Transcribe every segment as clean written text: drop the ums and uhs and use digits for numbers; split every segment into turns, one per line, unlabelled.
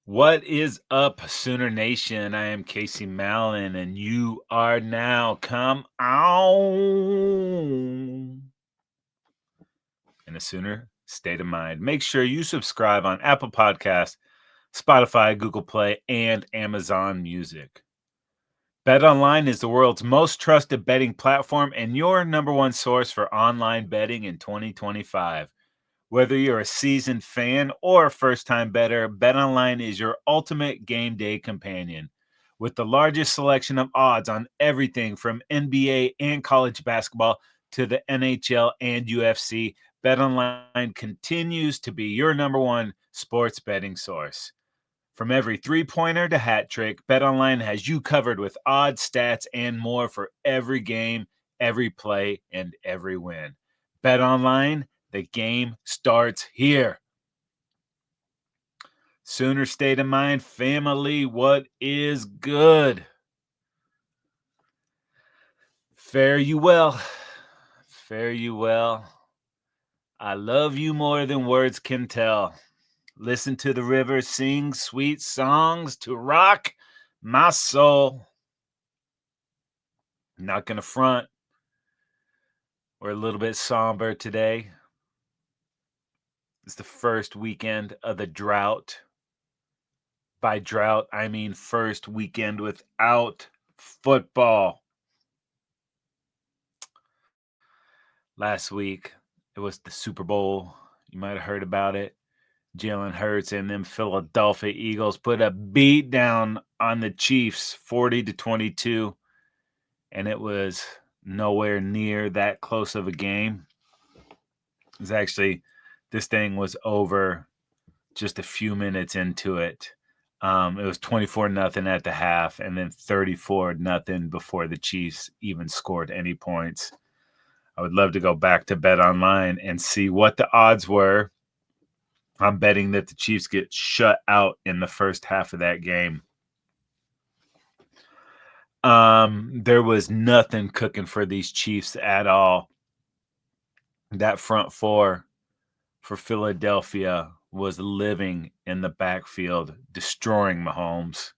What is up, Sooner Nation? I am Casey Mallon, and you are now come on in a Sooner state of mind. Make sure you subscribe on Apple Podcasts, Spotify, Google Play, and Amazon Music. BetOnline is the world's most trusted betting platform and your number one source for online betting in 2025. Whether you're a seasoned fan or a first-time bettor, BetOnline is your ultimate game day companion. With the largest selection of odds on everything from NBA and college basketball to the NHL and UFC, BetOnline continues to be your number one sports betting source. From every three-pointer to hat trick, BetOnline has you covered with odds, stats, and more for every game, every play, and every win. BetOnline, the game starts here. Sooner state of mind, family, what is good? Fare you well. Fare you well. I love you more than words can tell. Listen to the river sing sweet songs to rock my soul. Not gonna front. We're a little bit somber today. It's the first weekend of the drought. By drought, I mean first weekend without football. Last week, it was the Super Bowl. You might have heard about it. Jalen Hurts and them Philadelphia Eagles put a beat down on the Chiefs 40-22, and it was nowhere near that close of a game. It's actually, this thing was over just a few minutes into it. It was 24-0 at the half, and then 34-0 before the Chiefs even scored any points. I would love to go back to BetOnline and see what the odds were. I'm betting that the Chiefs get shut out in the first half of that game. There was nothing cooking for these Chiefs at all. That front four for Philadelphia was living in the backfield, destroying Mahomes.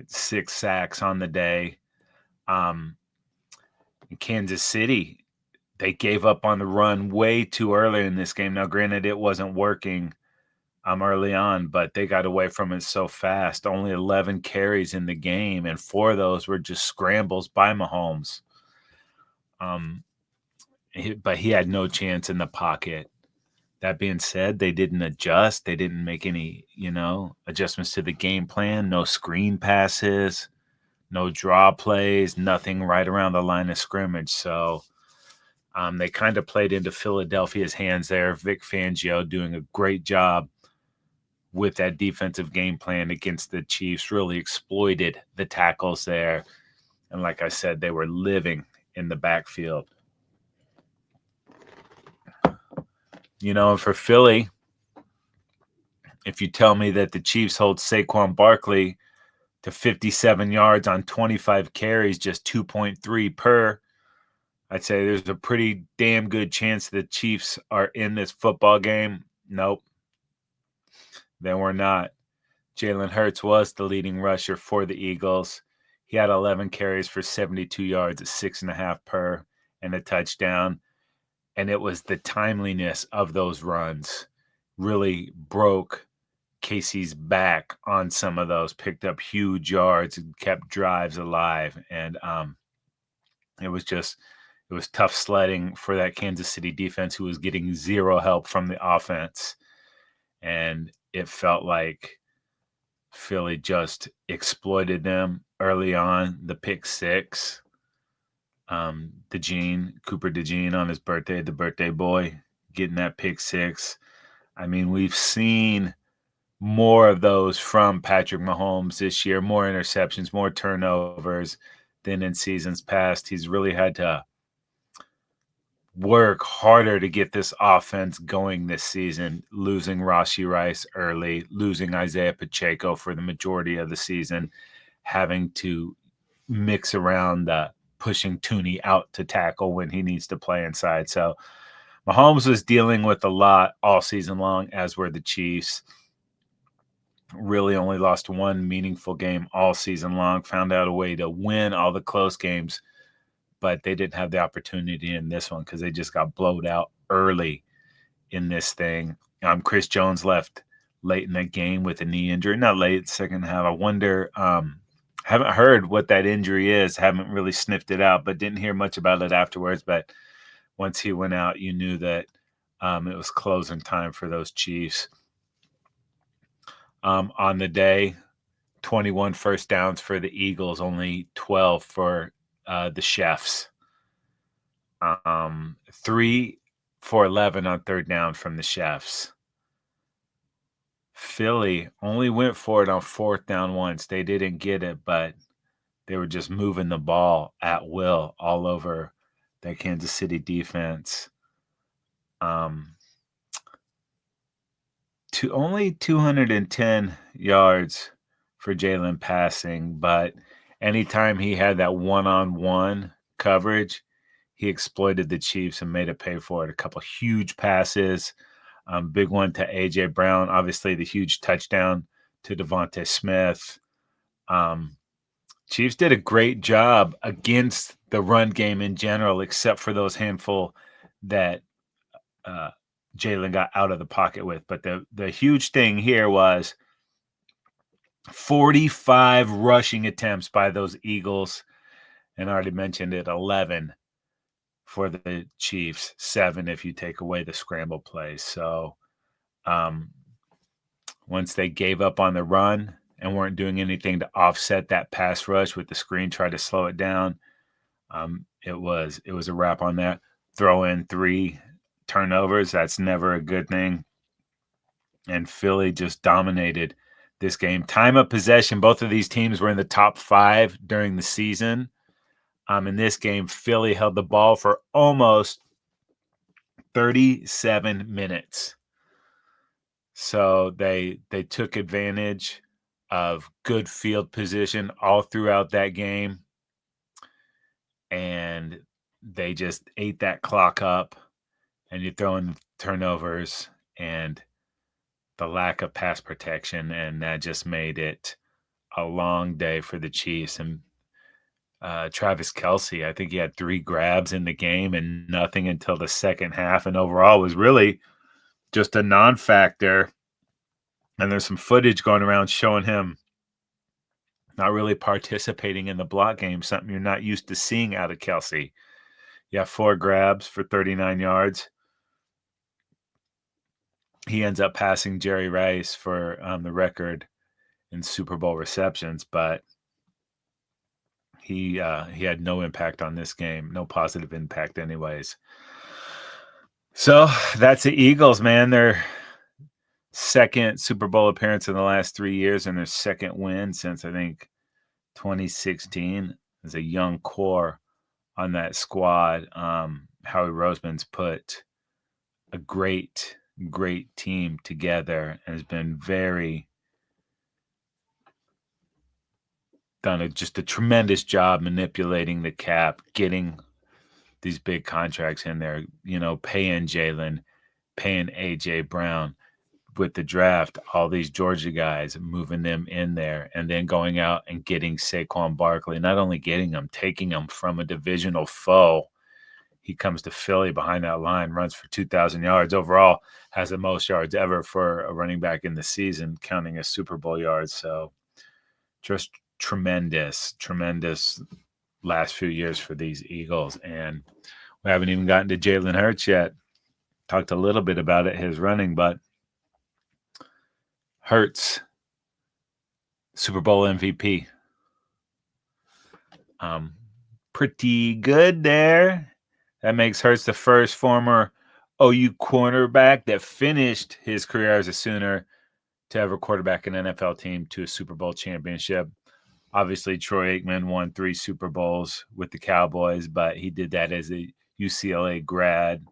6 sacks on the day. In Kansas City, they gave up on the run way too early in this game. Now, granted, it wasn't working early on, but they got away from it so fast. Only 11 carries in the game, and 4 of those were just scrambles by Mahomes. But he had no chance in the pocket. That being said, they didn't adjust. They didn't make any, adjustments to the game plan. No screen passes, no draw plays, nothing right around the line of scrimmage. So they kind of played into Philadelphia's hands there. Vic Fangio doing a great job with that defensive game plan against the Chiefs, really exploited the tackles there. And like I said, they were living in the backfield. And for Philly, if you tell me that the Chiefs hold Saquon Barkley to 57 yards on 25 carries, just 2.3 per, I'd say there's a pretty damn good chance the Chiefs are in this football game. Nope. They were not. Jalen Hurts was the leading rusher for the Eagles. He had 11 carries for 72 yards at 6.5 per and a touchdown. And it was the timeliness of those runs really broke Casey's back on some of those, picked up huge yards and kept drives alive. And it was tough sledding for that Kansas City defense, who was getting zero help from the offense. And it felt like Philly just exploited them early on. The pick six, Cooper DeJean on his birthday, the birthday boy, getting that pick six. I mean, we've seen more of those from Patrick Mahomes this year, more interceptions, more turnovers than in seasons past. He's really had to work harder to get this offense going this season, losing Rashee Rice early, losing Isaiah Pacheco for the majority of the season, having to mix around pushing Tooney out to tackle when he needs to play inside. So Mahomes was dealing with a lot all season long, as were the Chiefs. Really only lost one meaningful game all season long, found out a way to win all the close games, but they didn't have the opportunity in this one because they just got blowed out early in this thing. Chris Jones left late in the game with a knee injury. Not late, second half. I wonder. Haven't heard what that injury is. Haven't really sniffed it out, but didn't hear much about it afterwards. But once he went out, you knew that it was closing time for those Chiefs. On the day, 21 first downs for the Eagles, only 12 for the Chefs. 3 for 11 on third down from the Chefs. Philly only went for it on fourth down once. They didn't get it, but they were just moving the ball at will all over the Kansas City defense. To only 210 yards for Jalen passing, but anytime he had that one-on-one coverage, he exploited the Chiefs and made it pay for it. A couple huge passes, big one to A.J. Brown, obviously the huge touchdown to Devontae Smith. Chiefs did a great job against the run game in general, except for those handful that Jalen got out of the pocket with. But the huge thing here was 45 rushing attempts by those Eagles, and I already mentioned it, 11 for the Chiefs, 7 if you take away the scramble plays. So once they gave up on the run and weren't doing anything to offset that pass rush with the screen, try to slow it down, it was a wrap on that. Throw in 3 turnovers, that's never a good thing. And Philly just dominated this game. Time of possession, both of these teams were in the top 5 during the season. In this game, Philly held the ball for almost 37 minutes. So they took advantage of good field position all throughout that game, and they just ate that clock up. And you throw in turnovers and the lack of pass protection, and that just made it a long day for the Chiefs. And Travis Kelce, I think he had 3 grabs in the game and nothing until the second half, and overall was really just a non-factor. And there's some footage going around showing him not really participating in the block game, something you're not used to seeing out of Kelce. Yeah, 4 grabs for 39 yards. He ends up passing Jerry Rice for the record in Super Bowl receptions, but he had no impact on this game, no positive impact anyways. So that's the Eagles, man. Their second Super Bowl appearance in the last 3 years and their second win since, I think, 2016. There's a young core on that squad. Howie Roseman's put a great team together and has been done just a tremendous job manipulating the cap, getting these big contracts in there, paying Jalen, paying A.J. Brown. With the draft, all these Georgia guys, moving them in there, and then going out and getting Saquon Barkley, not only getting him, taking him from a divisional foe. He comes to Philly behind that line, runs for 2,000 yards. Overall, has the most yards ever for a running back in the season, counting as Super Bowl yards. So just tremendous last few years for these Eagles. And we haven't even gotten to Jalen Hurts yet. Talked a little bit about it, his running, but Hurts, Super Bowl MVP. Pretty good there. That makes Hurts the first former OU cornerback that finished his career as a Sooner to ever quarterback an NFL team to a Super Bowl championship. Obviously, Troy Aikman won 3 Super Bowls with the Cowboys, but he did that as a UCLA grad.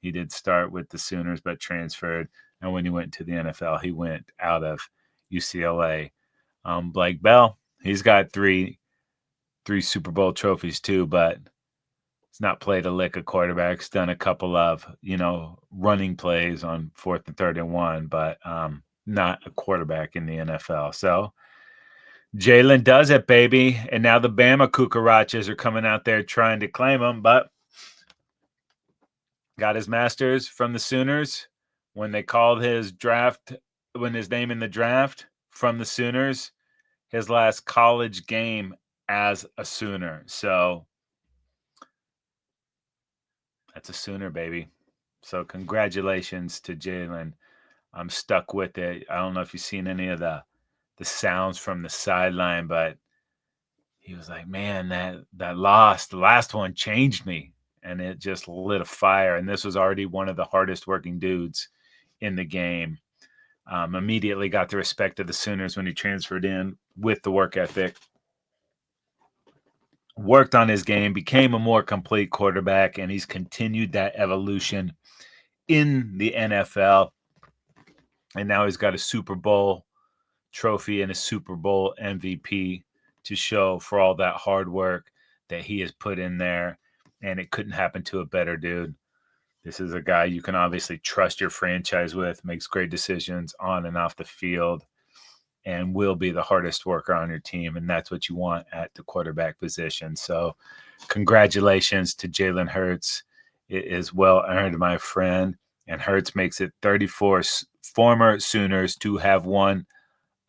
He did start with the Sooners, but transferred. And when he went to the NFL, he went out of UCLA. Blake Bell, he's got three Super Bowl trophies too, but he's not played a lick of quarterback. He's done a couple of, running plays on 4th and 3rd and 1, but not a quarterback in the NFL. So Jalen does it, baby. And now the Bama Cucarachas are coming out there trying to claim him, but got his master's from the Sooners when they called his name in the draft from the Sooners, his last college game as a Sooner. So that's a Sooner, baby. So congratulations to Jalen. I'm stuck with it. I don't know if you've seen any of the sounds from the sideline, but he was like, "Man, the last one changed me," and it just lit a fire. And this was already one of the hardest working dudes in the game. Immediately got the respect of the Sooners when he transferred in with the work ethic. Worked on his game, became a more complete quarterback, and he's continued that evolution in the NFL. And now he's got a Super Bowl trophy and a Super Bowl MVP to show for all that hard work that he has put in there. And it couldn't happen to a better dude. This is a guy you can obviously trust your franchise with, makes great decisions on and off the field, and will be the hardest worker on your team. And that's what you want at the quarterback position. So congratulations to Jalen Hurts. It is well earned, my friend. And Hurts makes it 34 former Sooners to have won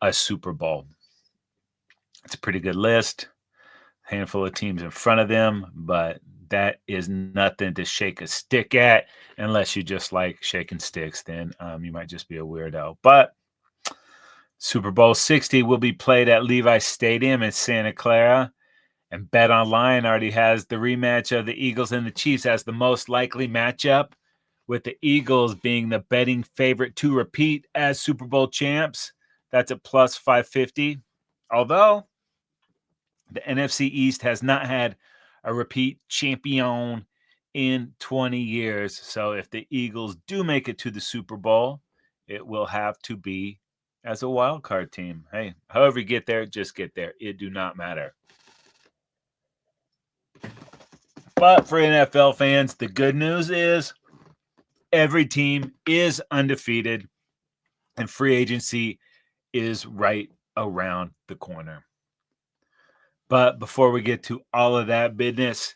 a Super Bowl. It's a pretty good list. Handful of teams in front of them, but that is nothing to shake a stick at unless you just like shaking sticks. Then you might just be a weirdo. But Super Bowl 60 will be played at Levi Stadium in Santa Clara. And Bet Online already has the rematch of the Eagles and the Chiefs as the most likely matchup, with the Eagles being the betting favorite to repeat as Super Bowl champs. That's at plus 550. Although the NFC East has not had a repeat champion in 20 years. So if the Eagles do make it to the Super Bowl, it will have to be as a wild card team. Hey, however you get there, just get there. It do not matter. But for NFL fans, the good news is every team is undefeated and free agency is right around the corner. But before we get to all of that business,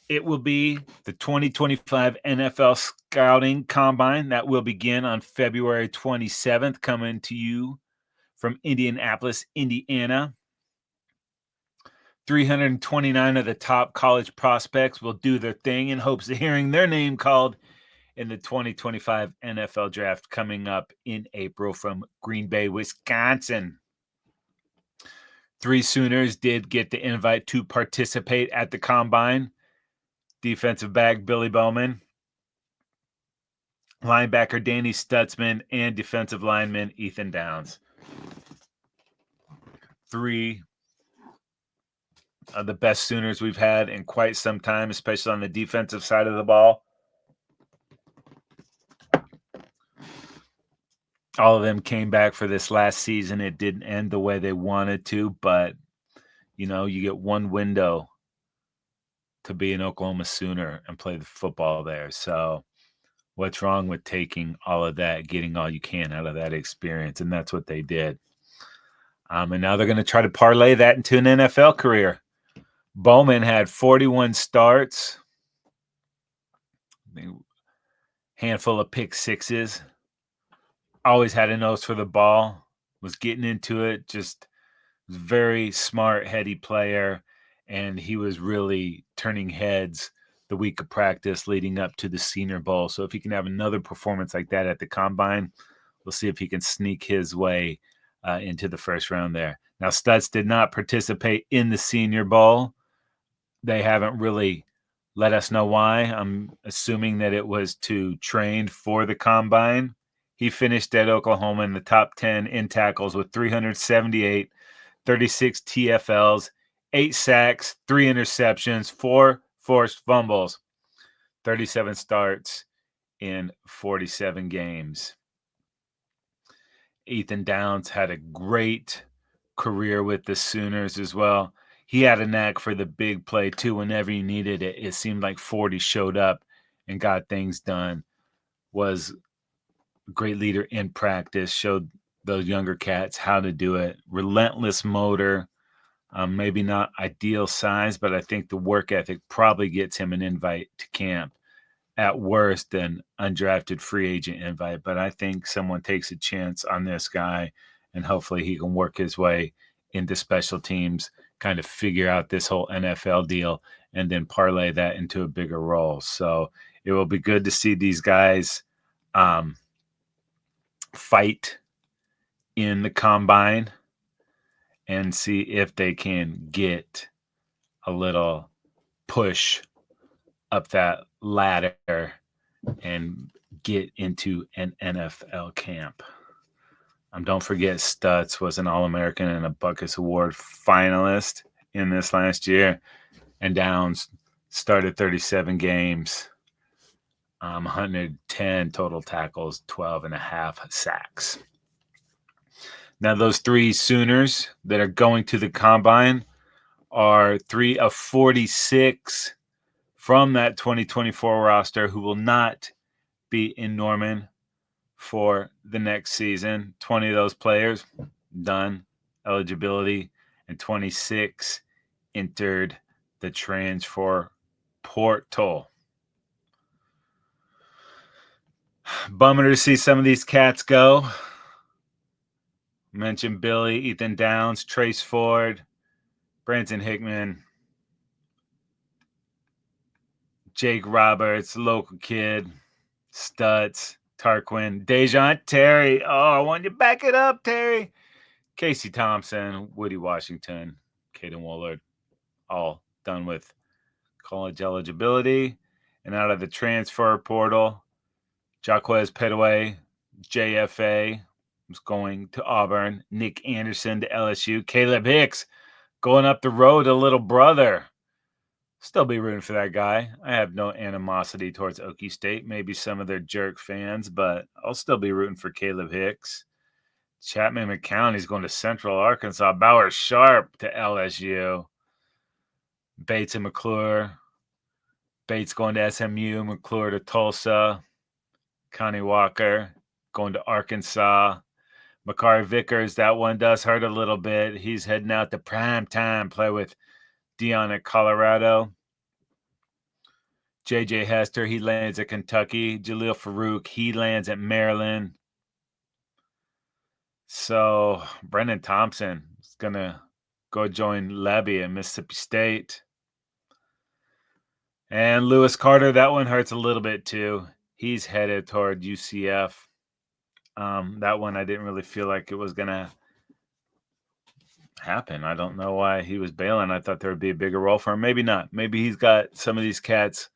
it will be the 2025 NFL Scouting Combine that will begin on February 27th, coming to you from Indianapolis, Indiana. 329 of the top college prospects will do their thing in hopes of hearing their name called in the 2025 NFL Draft coming up in April from Green Bay, Wisconsin. 3 Sooners did get the invite to participate at the Combine. Defensive back Billy Bowman, linebacker Danny Stutsman, and defensive lineman Ethan Downs. 3 of the best Sooners we've had in quite some time, especially on the defensive side of the ball. All of them came back for this last season. It didn't end the way they wanted to, but, you get one window to be an Oklahoma Sooner and play the football there. So what's wrong with taking all of that, getting all you can out of that experience? And that's what they did. And now they're going to try to parlay that into an NFL career. Bowman had 41 starts, a handful of pick sixes, always had a nose for the ball, was getting into it, just very smart, heady player, and he was really turning heads the week of practice leading up to the Senior Bowl. So if he can have another performance like that at the Combine, we'll see if he can sneak his way into the first round there. Now, Stutz did not participate in the Senior Bowl. They haven't really let us know why. I'm assuming that it was to train for the Combine. He finished at Oklahoma in the top 10 in tackles with 378, 36 TFLs, 8 sacks, 3 interceptions, 4 forced fumbles, 37 starts in 47 games. Ethan Downs had a great career with the Sooners as well. He had a knack for the big play, too. Whenever you needed it, it seemed like 40 showed up and got things done. Was a great leader in practice, showed those younger cats how to do it. Relentless motor, maybe not ideal size, but I think the work ethic probably gets him an invite to camp. At worst, an undrafted free agent invite. But I think someone takes a chance on this guy, and hopefully he can work his way into special teams, kind of figure out this whole NFL deal, and then parlay that into a bigger role. So it will be good to see these guys fight in the combine and see if they can get a little push up that ladder and get into an NFL camp. Don't forget Stutz was an All-American and a Buckus Award finalist in this last year. And Downs started 37 games, 110 total tackles, 12 and a half sacks. Now, those three Sooners that are going to the combine are 3 of 46 from that 2024 roster who will not be in Norman for the next season. 20 of those players done eligibility, and 26 entered the transfer portal. Bummer to see some of these cats go. Mentioned Billy, Ethan Downs, Trace Ford, Branson Hickman, Jake Roberts, local kid, Stutz, Tarquin, Dejounte Terry. Oh, I want you to back it up, Terry. Casey Thompson, Woody Washington, Caden Woolard, all done with college eligibility. And out of the transfer portal, Jaquez Petaway, JFA, was going to Auburn. Nick Anderson to LSU. Caleb Hicks going up the road to little brother. Still be rooting for that guy. I have no animosity towards Okie State. Maybe some of their jerk fans, but I'll still be rooting for Caleb Hicks. Chapman McCowney's going to Central Arkansas. Bauer Sharp to LSU. Bates and McClure. Bates going to SMU. McClure to Tulsa. Connie Walker going to Arkansas. Makari Vickers, that one does hurt a little bit. He's heading out to prime time, play with Dion at Colorado. J.J. Hester, he lands at Kentucky. Jaleel Farouk, he lands at Maryland. So Brendan Thompson is going to go join Lebby at Mississippi State. And Lewis Carter, that one hurts a little bit too. He's headed toward UCF. That one I didn't really feel like it was going to happen. I don't know why he was bailing. I thought there would be a bigger role for him. Maybe not. Maybe he's got some of these cats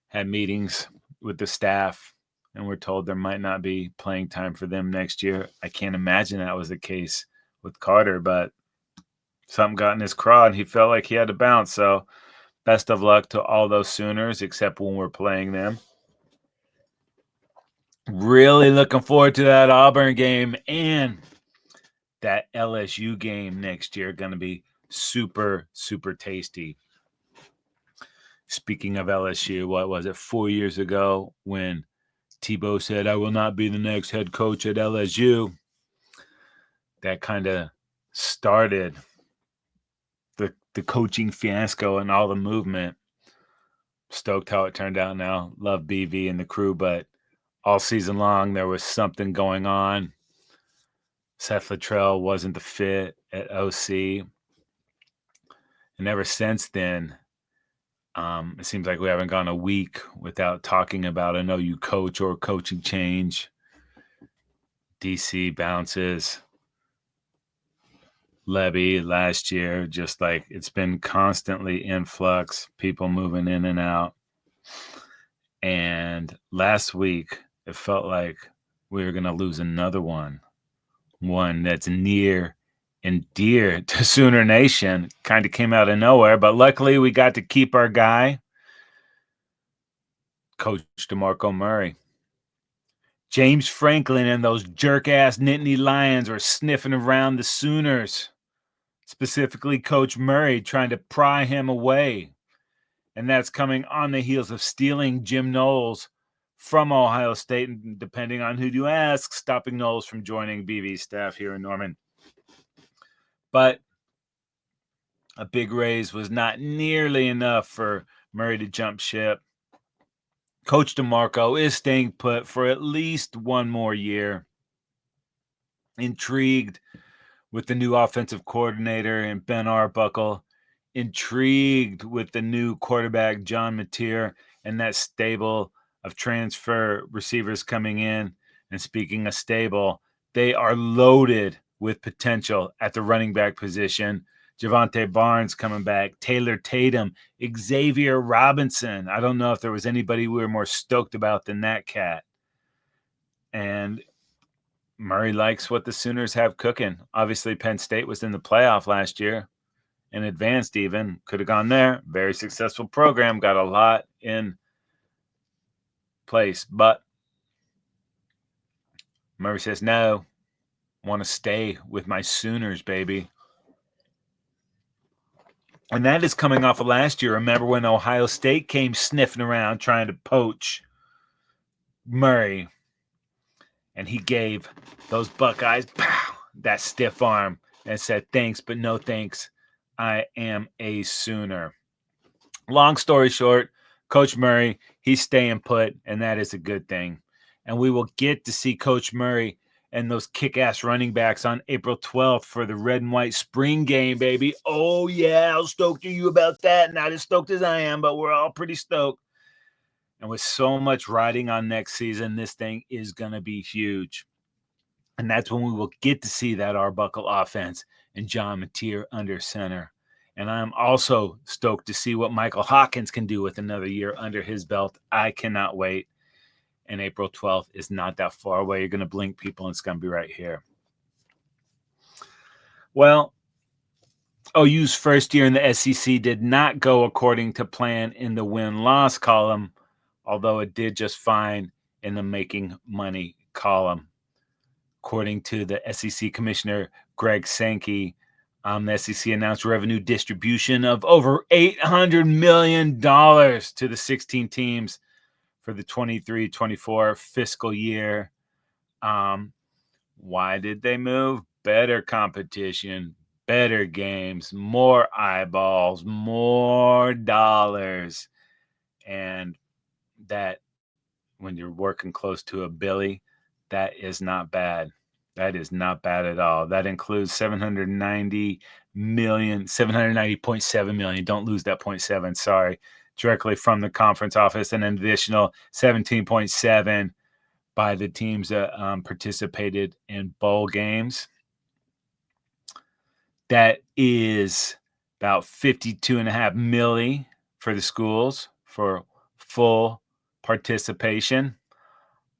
had meetings with the staff and we're told there might not be playing time for them next year. I can't imagine that was the case with Carter, but something got in his craw and he felt like he had to bounce. So best of luck to all those Sooners, except when we're playing them. Really looking forward to that Auburn game and that LSU game next year. Going to be super, super tasty. Speaking of LSU, what was it, 4 years ago when Tebow said, I will not be the next head coach at LSU? That kind of started the coaching fiasco and all the movement. Stoked how it turned out now. Love BV and the crew, but all season long there was something going on. Seth Luttrell wasn't the fit at OC. And ever since then, it seems like we haven't gone a week without talking about an OU coach or coaching change. DC bounces. Lebby last year, just like it's been constantly in flux, people moving in and out. And last week, it felt like we were going to lose another one that's near and dear to Sooner Nation. Kind of came out of nowhere, but luckily we got to keep our guy, Coach Demarco Murray. James Franklin and those jerk-ass Nittany Lions were sniffing around the Sooners, specifically Coach Murray, trying to pry him away. And that's coming on the heels of stealing Jim Knowles from Ohio State, and depending on who you ask, stopping Knowles from joining BV's staff here in Norman. But a big raise was not nearly enough for Murray to jump ship. Coach Demarco is staying put for at least one more year. Intrigued with the new offensive coordinator and Ben Arbuckle. Intrigued with the new quarterback, John Mateer, and that stable of transfer receivers coming in. And speaking of stable, they are loaded with potential at the running back position. Javante Barnes coming back, Taylor Tatum, Xavier Robinson. I don't know if there was anybody we were more stoked about than that cat. And Murray likes what the Sooners have cooking. Obviously, Penn State was in the playoff last year and advanced even. Could have gone there. Very successful program. Got a lot in place. But Murray says, no, want to stay with my Sooners, baby. And that is coming off of last year. Remember when Ohio State came sniffing around trying to poach Murray, and he gave those Buckeyes that stiff arm and said, thanks, but no thanks. I am a Sooner. Long story short, Coach Murray, he's staying put, and that is a good thing. And we will get to see Coach Murray and those kick-ass running backs on April 12th for the red and white spring game, baby. Oh, yeah, how stoked are you about that? Not as stoked as I am, but we're all pretty stoked. And with so much riding on next season, this thing is going to be huge. And that's when we will get to see that Arbuckle offense and John Mateer under center. And I'm also stoked to see what Michael Hawkins can do with another year under his belt. I cannot wait. And April 12th is not that far away. You're going to blink, people, and it's going to be right here. Well, OU's first year in the SEC did not go according to plan in the win-loss column, although it did just fine in the making money column. According to the SEC Commissioner Greg Sankey, the SEC announced revenue distribution of over $800 million to the 16 teams for the 23-24 fiscal year. Why did they move? Better competition, better games, more eyeballs, more dollars. And that, when you're working close to a Billy, that is not bad. That is not bad at all. That includes $790.7 million. Don't lose that 0.7. Sorry. Directly from the conference office, and an additional 17.7 by the teams that participated in bowl games. That is about $52.5 million for the schools for full participation.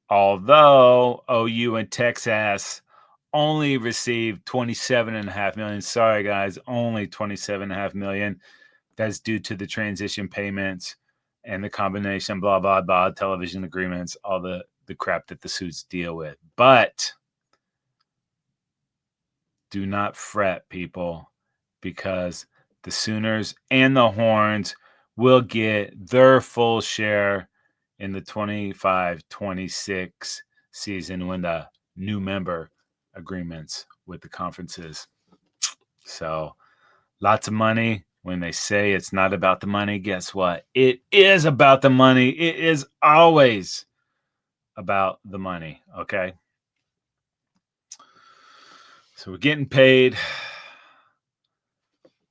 Although OU and Texas only received $27.5 million. Sorry, guys, only $27.5 million. That's due to the transition payments and the combination, blah, blah, blah, television agreements, all the crap that the suits deal with. But do not fret, people, because the Sooners and the Horns will get their full share in the 25-26 season when the new member agreements with the conferences. So lots of money. When they say it's not about the money, guess what? It is about the money. It is always about the money, okay? So we're getting paid.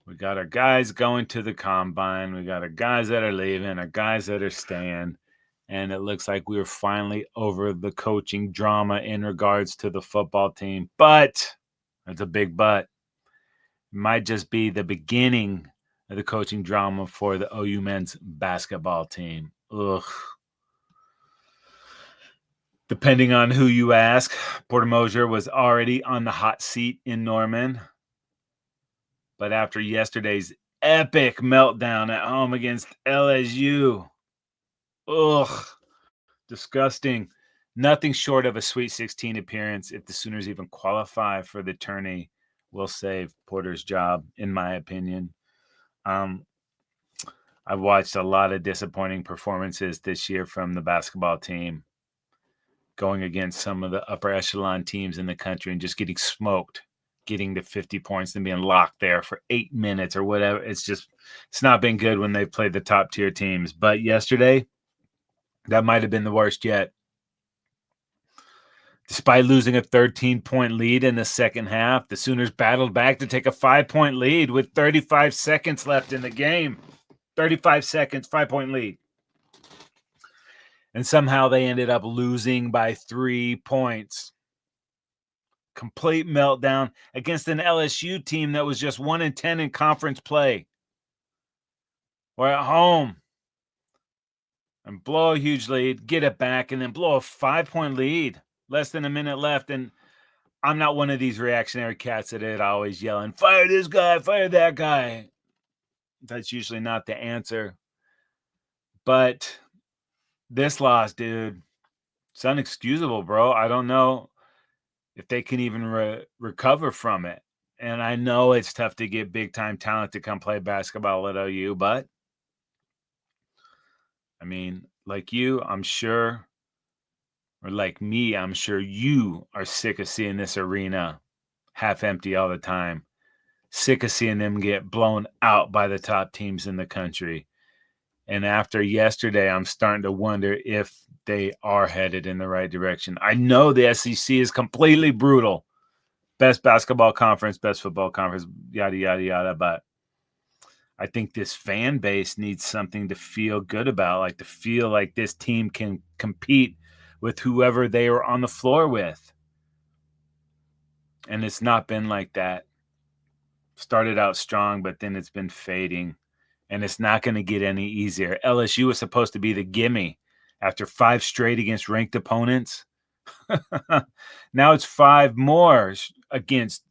We got our guys going to the combine. We got our guys that are leaving, our guys that are staying. And it looks like we're finally over the coaching drama in regards to the football team. But, it's a big but, it might just be the beginning of the coaching drama for the OU men's basketball team. Ugh. Depending on who you ask, Porter Moser was already on the hot seat in Norman. But after yesterday's epic meltdown at home against LSU, ugh, disgusting. Nothing short of a Sweet 16 appearance, if the Sooners even qualify for the tourney, will save Porter's job, in my opinion. I'm I've watched a lot of disappointing performances this year from the basketball team going against some of the upper echelon teams in the country and just getting smoked, getting to 50 points and being locked there for 8 minutes or whatever. It's not been good when they've played the top tier teams. But yesterday, that might have been the worst yet. Despite losing a 13-point lead in the second half, the Sooners battled back to take a 5-point lead with 35 seconds left in the game. 35 seconds, 5-point lead. And somehow they ended up losing by 3 points. Complete meltdown against an LSU team that was just 1-10 in conference play. We're at home and blow a huge lead, get it back, and then blow a 5-point lead. Less than a minute left, and I'm not one of these reactionary cats that are always yelling, fire this guy, fire that guy. That's usually not the answer. But this loss, dude, it's unexcusable, bro. I don't know if they can even recover from it. And I know it's tough to get big-time talent to come play basketball at OU, but, I mean, like you, I'm sure, or like me, I'm sure you are sick of seeing this arena half empty all the time. Sick of seeing them get blown out by the top teams in the country. And after yesterday, I'm starting to wonder if they are headed in the right direction. I know the SEC is completely brutal. Best basketball conference, best football conference, yada, yada, yada. But I think this fan base needs something to feel good about, like to feel like this team can compete with whoever they are on the floor with. And it's not been like that. Started out strong, but then it's been fading. And it's not going to get any easier. LSU was supposed to be the gimme after 5 straight against ranked opponents. Now it's 5 more against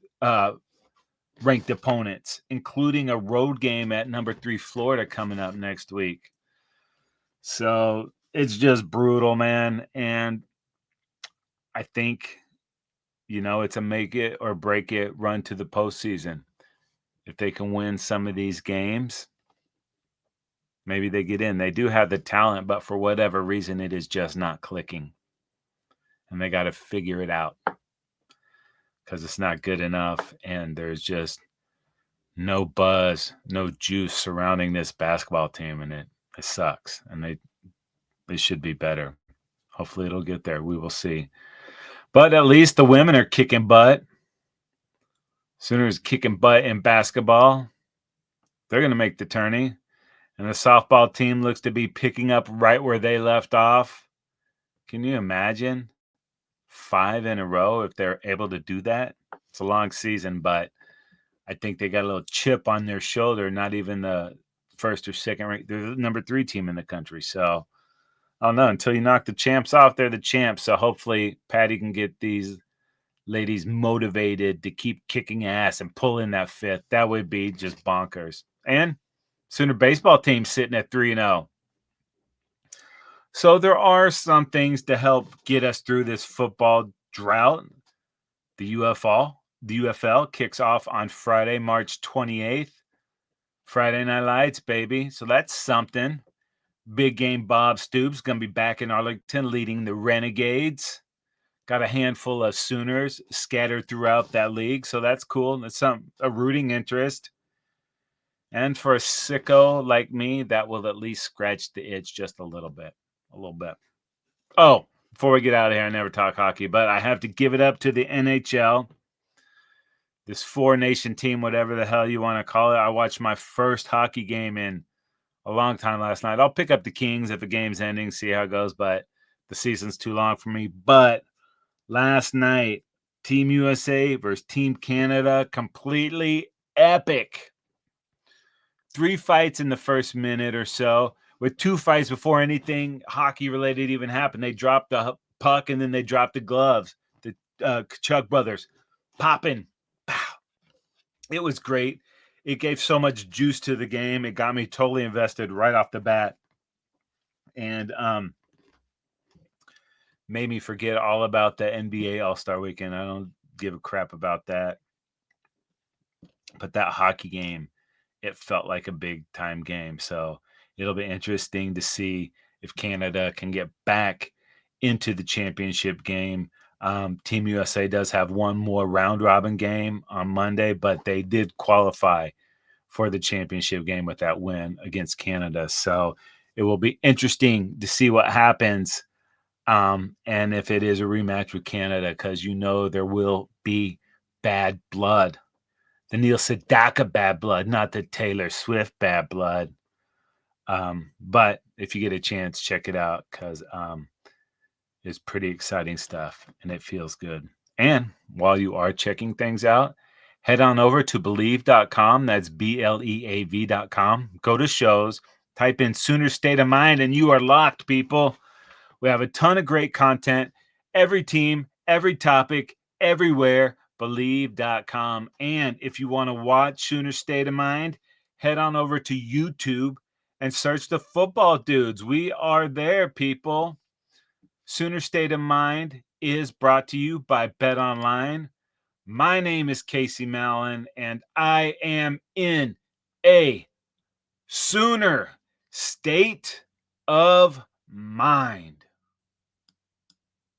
ranked opponents, including a road game at number 3 Florida coming up next week. So it's just brutal, man. And I think, it's a make it or break it run to the postseason. If they can win some of these games, maybe they get in. They do have the talent, but for whatever reason, it is just not clicking. And they got to figure it out because it's not good enough. And there's just no buzz, no juice surrounding this basketball team. And it sucks. And they should be better. Hopefully it'll get there. We will see. But at least the women are kicking butt. Sooners kicking butt in basketball. They're going to make the tourney. And the softball team looks to be picking up right where they left off. Can you imagine 5 in a row if they're able to do that? It's a long season, but I think they got a little chip on their shoulder, not even the first or second rank. They're the number 3 team in the country. So, I don't know. Until you knock the champs off, they're the champs. So hopefully Patty can get these ladies motivated to keep kicking ass and pull in that 5th. That would be just bonkers. And Sooner baseball team sitting at 3-0. So there are some things to help get us through this football drought. The UFL kicks off on Friday, March 28th. Friday Night Lights, baby. So that's something. Big game Bob Stoops going to be back in Arlington leading the Renegades. Got a handful of Sooners scattered throughout that league. So that's cool. That's a rooting interest. And for a sicko like me, that will at least scratch the itch just a little bit. Oh, before we get out of here, I never talk hockey, but I have to give it up to the NHL. This 4-nation team, whatever the hell you want to call it. I watched my first hockey game in a long time last night. I'll pick up the Kings if the game's ending, see how it goes, but the season's too long for me. But last night, Team USA versus Team Canada, completely epic. 3 fights in the first minute or so, with 2 fights before anything hockey-related even happened. They dropped the puck, and then they dropped the gloves. The Kachuk brothers popping. Pow. It was great. It gave so much juice to the game. It got me totally invested right off the bat. And made me forget all about the NBA All-Star Weekend. I don't give a crap about that. But that hockey game, it felt like a big-time game. So it'll be interesting to see if Canada can get back into the championship game. Team USA does have one more round robin game on Monday, but they did qualify for the championship game with that win against Canada. So it will be interesting to see what happens. And if it is a rematch with Canada, because there will be bad blood. The Neil Sedaka bad blood, not the Taylor Swift bad blood. But if you get a chance, check it out because it's pretty exciting stuff and it feels good. And while you are checking things out, head on over to Believe.com. That's BLEAV.com. Go to shows, type in Sooner State of Mind, and you are locked, people. We have a ton of great content. Every team, every topic, everywhere. Believe.com. And if you want to watch Sooner State of Mind, head on over to YouTube and search the Football Dudes. We are there, people. Sooner State of Mind is brought to you by Bet Online. My name is Casey Mallon, and I am in a Sooner State of Mind.